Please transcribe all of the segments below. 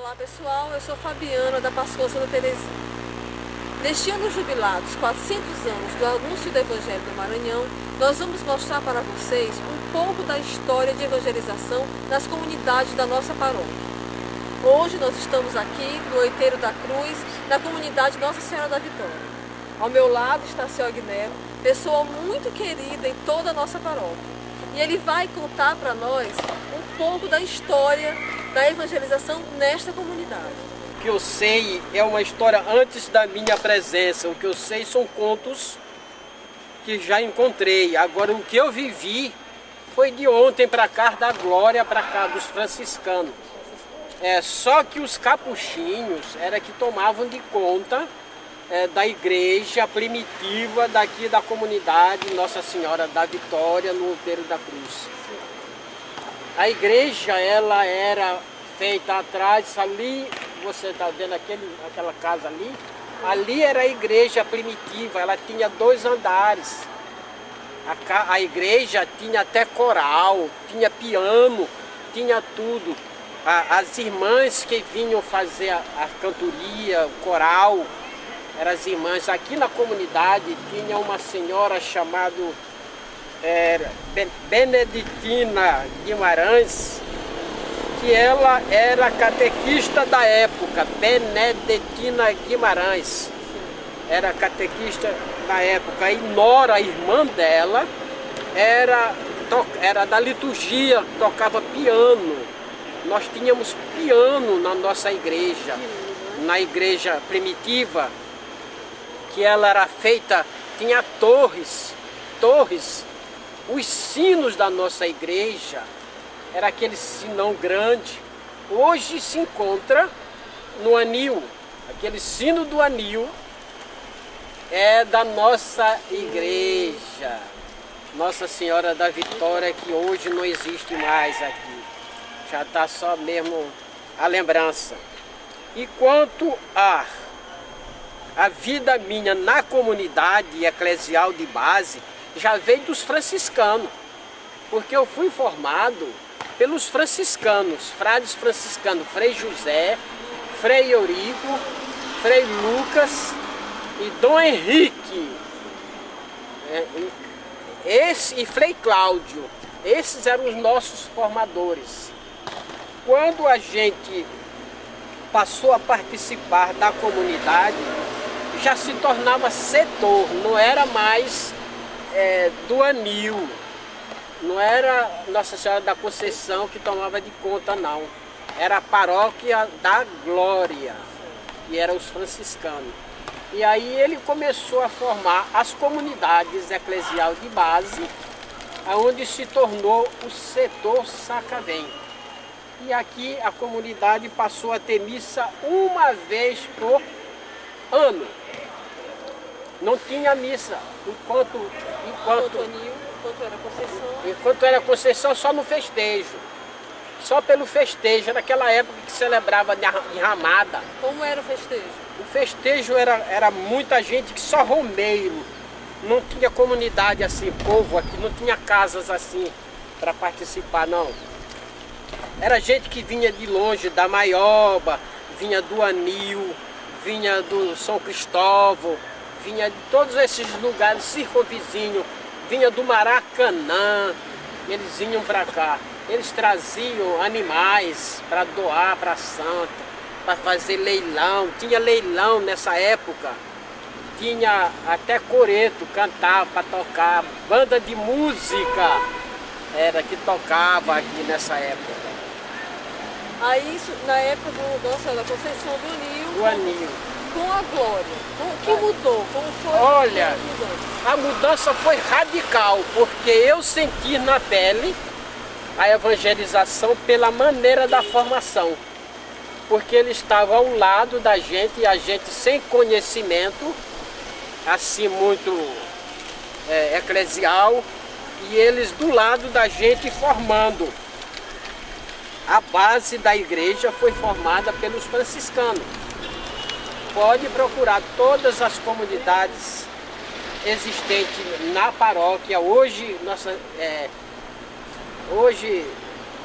Olá pessoal, eu sou Fabiana da Pastoral Santa Terezinha. Neste ano jubilado, os 400 anos do anúncio do Evangelho do Maranhão, nós vamos mostrar para vocês um pouco da história de evangelização nas comunidades da nossa paróquia. Hoje nós estamos aqui no Outeiro da Cruz, na comunidade Nossa Senhora da Vitória. Ao meu lado está o Sr. Agnello, pessoa muito querida em toda a nossa paróquia. E ele vai contar para nós um pouco da história da evangelização nesta comunidade. O que eu sei é uma história antes da minha presença. O que eu sei são contos que já encontrei. Agora, o que eu vivi foi de ontem para cá, da glória para cá, dos franciscanos. Só que os capuchinhos era que tomavam de conta da igreja primitiva daqui da comunidade Nossa Senhora da Vitória, no Outeiro da Cruz. A igreja, ela era feita atrás, ali, você está vendo aquela casa ali? Ali era a igreja primitiva, ela tinha 2 andares. A igreja tinha até coral, tinha piano, tinha tudo. As irmãs que vinham fazer a cantoria, o coral, eram as irmãs. Aqui na comunidade tinha uma senhora chamada Beneditina Guimarães, que ela era catequista da época. Beneditina Guimarães era catequista da época. E Nora, a irmã dela, era da liturgia, tocava piano. Nós tínhamos piano na nossa igreja, na igreja primitiva, que ela era feita, tinha torres. Os sinos da nossa igreja era aquele sinão grande. Hoje se encontra no anil. Aquele sino do anil é da nossa igreja, Nossa Senhora da Vitória, que hoje não existe mais aqui. Já está só mesmo a lembrança. E quanto a vida minha na comunidade eclesial de base, já veio dos franciscanos, porque eu fui formado pelos franciscanos, frades franciscanos, Frei José, Frei Eurico, Frei Lucas e Dom Henrique, e Frei Cláudio. Esses eram os nossos formadores. Quando a gente passou a participar da comunidade, já se tornava setor, não era mais do anil, não era Nossa Senhora da Conceição que tomava de conta, não. Era a paróquia da Glória, e eram os franciscanos. E aí ele começou a formar as comunidades eclesial de base, onde se tornou o setor Sacavém. E aqui a comunidade passou a ter missa uma vez por ano. Não tinha missa, enquanto era Conceição, só no festejo. Só pelo festejo, naquela época que celebrava em Ramada. Como era o festejo? O festejo era muita gente, que só romeiro. Não tinha comunidade assim, povo aqui, não tinha casas assim para participar, não. Era gente que vinha de longe, da Maioba, vinha do Anil, vinha do São Cristóvão, vinha de todos esses lugares circunvizinhos, vinha do Maracanã, eles vinham para cá. Eles traziam animais para doar para a Santa, para fazer leilão. Tinha leilão nessa época, tinha até coreto, cantava para tocar, banda de música era que tocava aqui nessa época. Aí isso na época da Conceição do Anil. Com a Glória, o que mudou? Como foi? Olha, a mudança foi radical, porque eu senti na pele a evangelização pela maneira da formação. Porque ele estava ao lado da gente, e a gente sem conhecimento, assim muito eclesial, e eles do lado da gente formando. A base da igreja foi formada pelos franciscanos. Pode procurar todas as comunidades existentes na paróquia. Hoje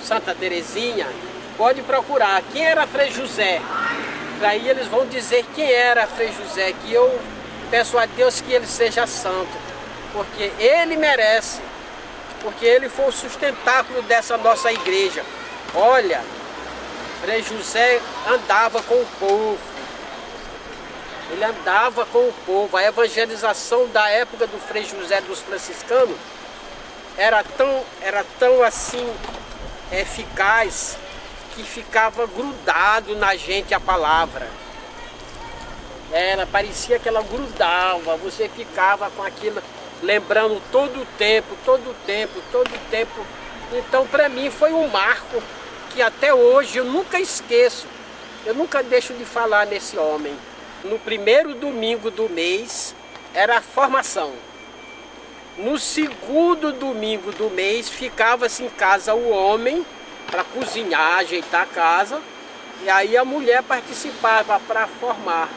Santa Terezinha Pode procurar quem era Frei José. Aí eles vão dizer quem era Frei José, que eu peço a Deus que ele seja santo, porque ele merece, porque ele foi o sustentáculo dessa nossa igreja. Olha, Frei José andava com o povo, ele andava com o povo. A evangelização da época do Frei José dos franciscanos era tão assim eficaz, que ficava grudado na gente a palavra. Parecia que ela grudava, você ficava com aquilo, lembrando todo o tempo. Então, para mim, foi um marco que até hoje eu nunca esqueço. Eu nunca deixo de falar nesse homem. No primeiro domingo do mês, era a formação. No segundo domingo do mês, ficava-se em casa o homem, para cozinhar, ajeitar a casa, e aí a mulher participava para formar.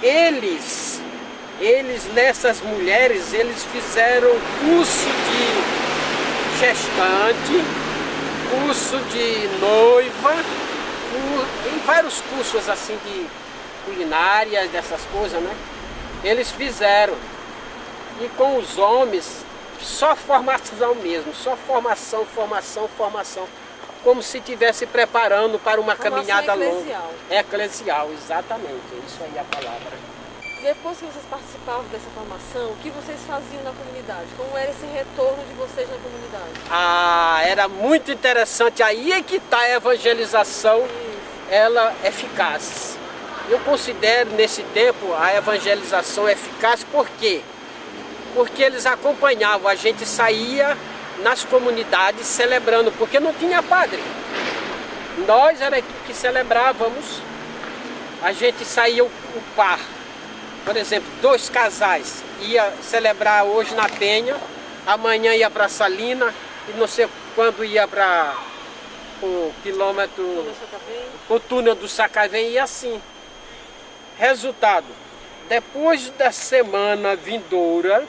Eles, nessas mulheres, eles fizeram curso de gestante, curso de noiva, em vários cursos assim de culinária, dessas coisas, né? Eles fizeram. E com os homens, só formação mesmo, só formação. Como se estivesse preparando para uma caminhada longa. Eclesial, exatamente, isso aí é a palavra. Depois que vocês participavam dessa formação, o que vocês faziam na comunidade? Como era esse retorno de vocês na comunidade? Era muito interessante, aí é que está a evangelização, ela eficaz. Eu considero nesse tempo a evangelização eficaz, por quê? Porque eles acompanhavam, a gente saía nas comunidades celebrando, porque não tinha padre. Nós era que celebrávamos, a gente saía o par. Por exemplo, 2 casais ia celebrar hoje na Penha, amanhã ia para Salina e não sei quando ia para o quilômetro, o túnel do Sacavém, e assim. Resultado, depois da semana vindoura,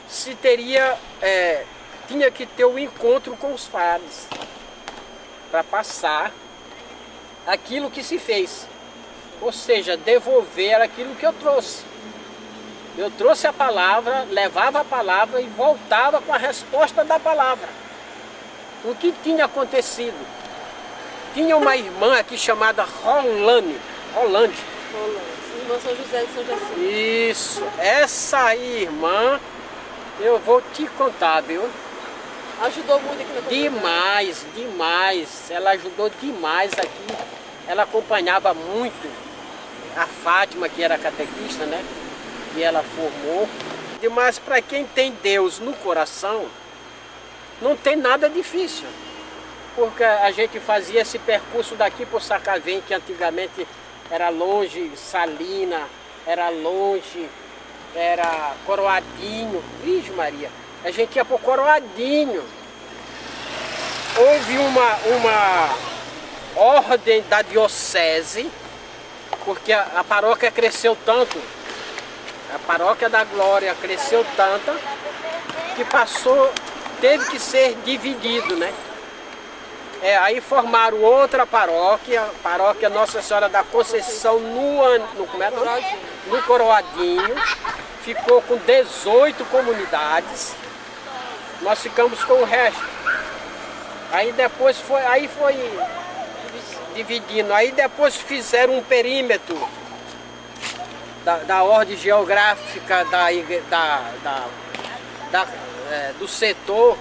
se teria tinha que ter um encontro com os padres para passar aquilo que se fez, ou seja, devolver aquilo que eu trouxe. Eu trouxe a palavra, levava a palavra e voltava com a resposta da palavra. O que tinha acontecido? Tinha uma irmã aqui chamada Rolande. Irmã São José de São Jacinto. Isso, essa irmã, eu vou te contar, viu? Ajudou muito aqui na comunidade. Demais. Ela ajudou demais aqui. Ela acompanhava muito a Fátima, que era catequista, né? E ela formou. Mas para quem tem Deus no coração, não tem nada difícil. Porque a gente fazia esse percurso daqui para o Sacavém, que antigamente era longe, Salina, era longe, era Coroadinho. Vixe Maria, a gente ia para o Coroadinho. Houve uma ordem da diocese, porque a paróquia cresceu tanto, a paróquia da Glória cresceu tanto, que teve que ser dividido, né? Aí formaram outra paróquia, a paróquia Nossa Senhora da Conceição no Coroadinho, ficou com 18 comunidades, nós ficamos com o resto. Aí depois foi dividindo, aí depois fizeram um perímetro da ordem geográfica do setor,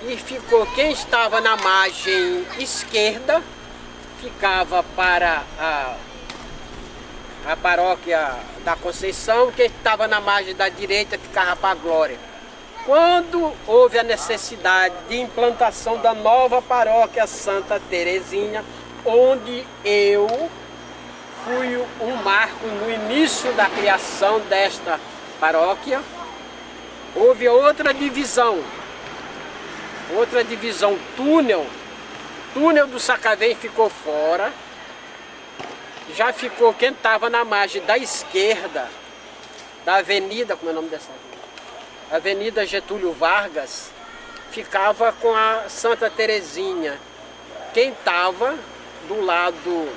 e ficou, quem estava na margem esquerda ficava para a paróquia da Conceição, quem estava na margem da direita ficava para a Glória. Quando houve a necessidade de implantação da nova paróquia Santa Terezinha, onde eu fui um marco no início da criação desta paróquia, houve outra divisão, túnel do Sacavém ficou fora, já ficou quem estava na margem da esquerda da avenida, como é o nome dessa avenida? Avenida Getúlio Vargas, ficava com a Santa Terezinha. Quem estava do lado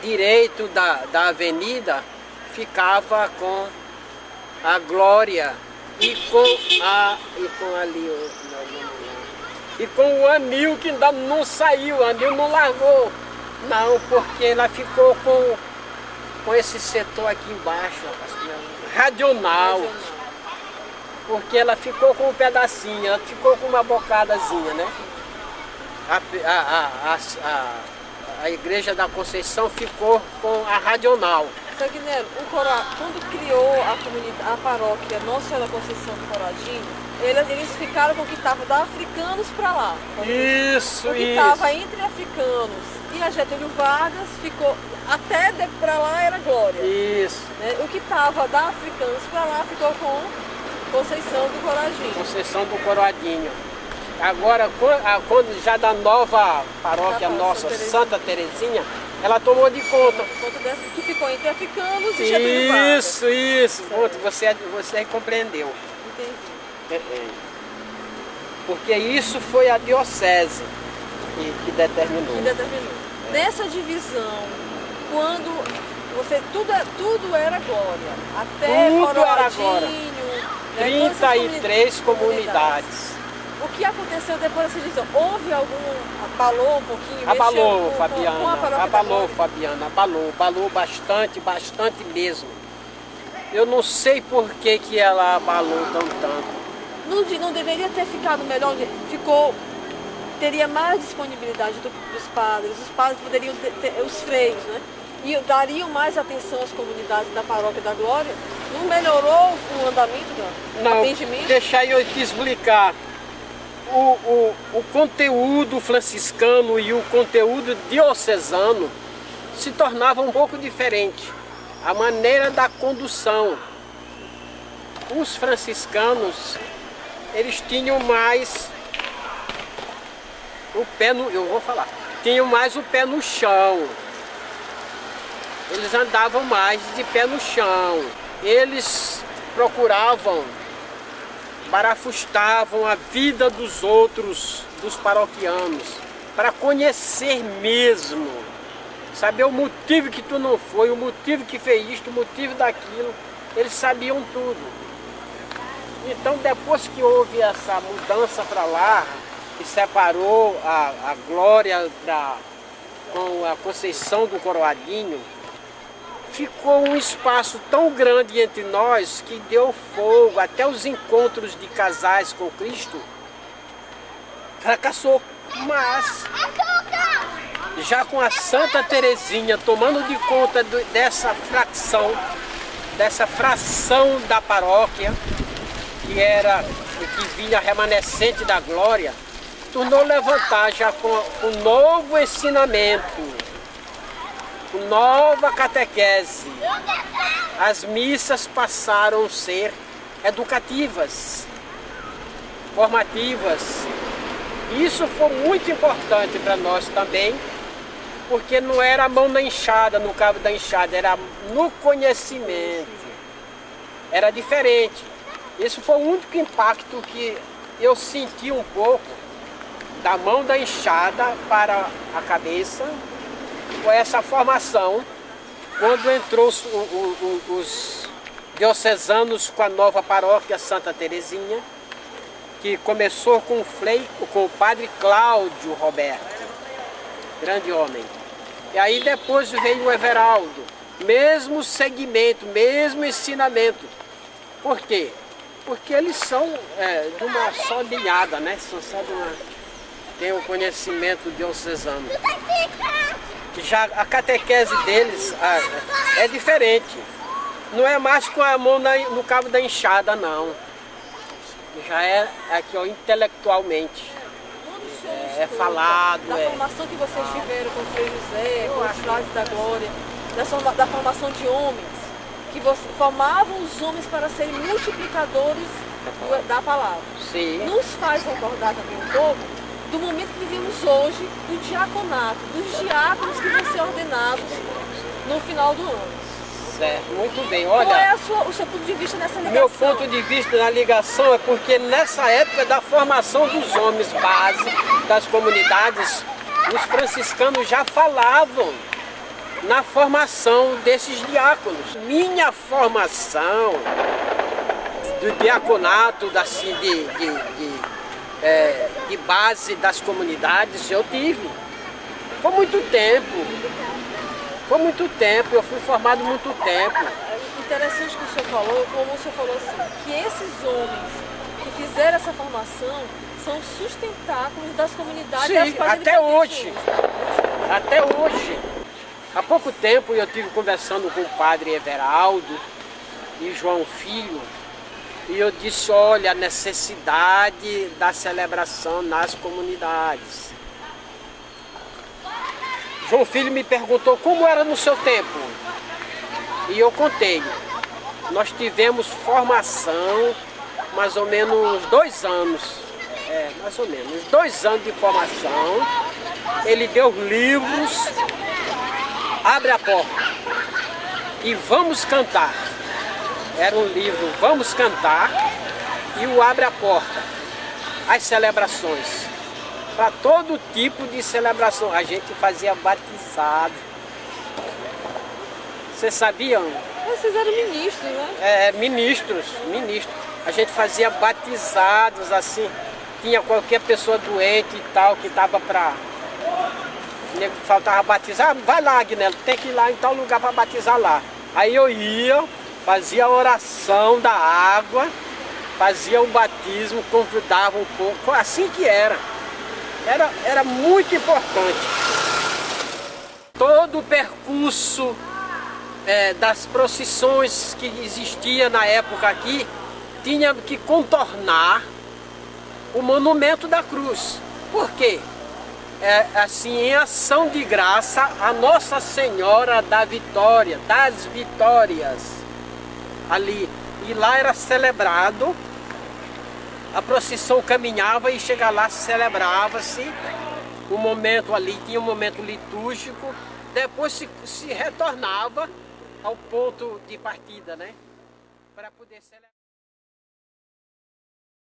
direito da avenida ficava com a Glória e com o anil que ainda não saiu, o anil não largou. Não, porque ela ficou com esse setor aqui embaixo, assim, radional. Porque ela ficou com um pedacinho, ela ficou com uma bocadazinha, né? A Igreja da Conceição ficou com a radional. Sanguinello, quando criou a paróquia Nossa Senhora da Conceição do Coroadinho, eles ficaram com o que estava da Africanos para lá. Isso, o que estava entre Africanos e a Getúlio Vargas ficou, até para lá era Glória. Isso. Né? O que estava da Africanos para lá ficou com Conceição do Coroadinho. Conceição do Coroadinho. Agora, quando já da nova paróquia nossa, Santa Terezinha, ela tomou de conta. Que ficou entre Africanos e Getúlio Vargas. Isso. Pronto, você compreendeu. Entendi. Porque isso foi a diocese que determinou. Nessa divisão, quando tudo era Glória, até Coroadinho, 33 comunidades. O que aconteceu depois dessa divisão? Houve abalou um pouquinho? Abalou, Fabiana. Abalou bastante mesmo. Eu não sei por que ela abalou tanto. Não deveria ter ficado melhor, teria mais disponibilidade dos padres, os padres poderiam ter os freios, né? E dariam mais atenção às comunidades da Paróquia da Glória. Não melhorou o andamento do atendimento? Deixa eu te explicar. O conteúdo franciscano e o conteúdo diocesano se tornavam um pouco diferente. A maneira da condução. Os franciscanos, eles tinham mais tinham mais o pé no chão. Eles andavam mais de pé no chão. Eles procuravam, barafustavam a vida dos outros, dos paroquianos, para conhecer mesmo, saber o motivo que tu não foi, o motivo que fez isto, o motivo daquilo. Eles sabiam tudo. Então, depois que houve essa mudança para lá, que separou a Glória com a Conceição do Coroadinho, ficou um espaço tão grande entre nós que deu fogo, até os encontros de casais com Cristo fracassou. Mas já com a Santa Terezinha tomando de conta dessa fração da paróquia, que vinha remanescente da Glória, tornou levantar já com novo ensinamento, com nova catequese. As missas passaram a ser educativas, formativas. Isso foi muito importante para nós também, porque não era a mão na enxada, no cabo da enxada, era no conhecimento. Era diferente. Esse foi o único impacto que eu senti um pouco, da mão da enxada para a cabeça, com essa formação, quando entrou os diocesanos com a nova paróquia Santa Terezinha, que começou com o padre Cláudio Roberto, grande homem. E aí depois veio o Everaldo, mesmo segmento, mesmo ensinamento. Por quê? Porque eles são de uma só linhada, né? São só tem o conhecimento diocesano. Já a catequese deles é diferente. Não é mais com a mão no cabo da enxada, não. Já é aqui, ó, intelectualmente. É falado. Da formação que vocês tiveram com o Frei José, com os Frades da Glória, da formação de homens, que formavam os homens para serem multiplicadores da palavra. Sim. Nos faz recordar também um pouco do momento que vivemos hoje, do diaconato, dos diáconos que vão ser ordenados no final do ano. Certo, muito bem. Olha, qual é o seu ponto de vista nessa ligação? Meu ponto de vista na ligação é porque nessa época da formação dos homens base das comunidades, os franciscanos já falavam na formação desses diáconos. Minha formação do diaconato assim, de base das comunidades eu tive. Foi muito tempo, eu fui formado muito tempo. Interessante que o senhor falou, como o senhor falou assim, que esses homens que fizeram essa formação são sustentáculos das comunidades. Sim, até hoje. Até hoje. Há pouco tempo eu estive conversando com o padre Everaldo e João Filho, e eu disse, olha, a necessidade da celebração nas comunidades. João Filho me perguntou como era no seu tempo. E eu contei. Nós tivemos formação, mais ou menos 2 anos. Mais ou menos 2 anos de formação. Ele deu livros, abre a porta e vamos cantar. Era um livro, vamos cantar, e o abre a porta. As celebrações. Para todo tipo de celebração. A gente fazia batizado. Vocês sabiam? Vocês eram ministros, né? Ministros. A gente fazia batizados assim. Tinha qualquer pessoa doente e tal que estava para... faltava batizar. Vai lá, Agnello, tem que ir lá em tal lugar para batizar lá. Aí eu ia, fazia a oração da água, fazia o batismo, convidava um pouco. Assim que era. Era muito importante. Todo o percurso das procissões que existia na época aqui, tinha que contornar o monumento da cruz. Por quê? Assim, em ação de graça a Nossa Senhora das Vitórias, ali. E lá era celebrado, a procissão caminhava e chegava lá, celebrava-se o momento ali, tinha um momento litúrgico, depois se retornava ao ponto de partida, né? Para poder celebrar.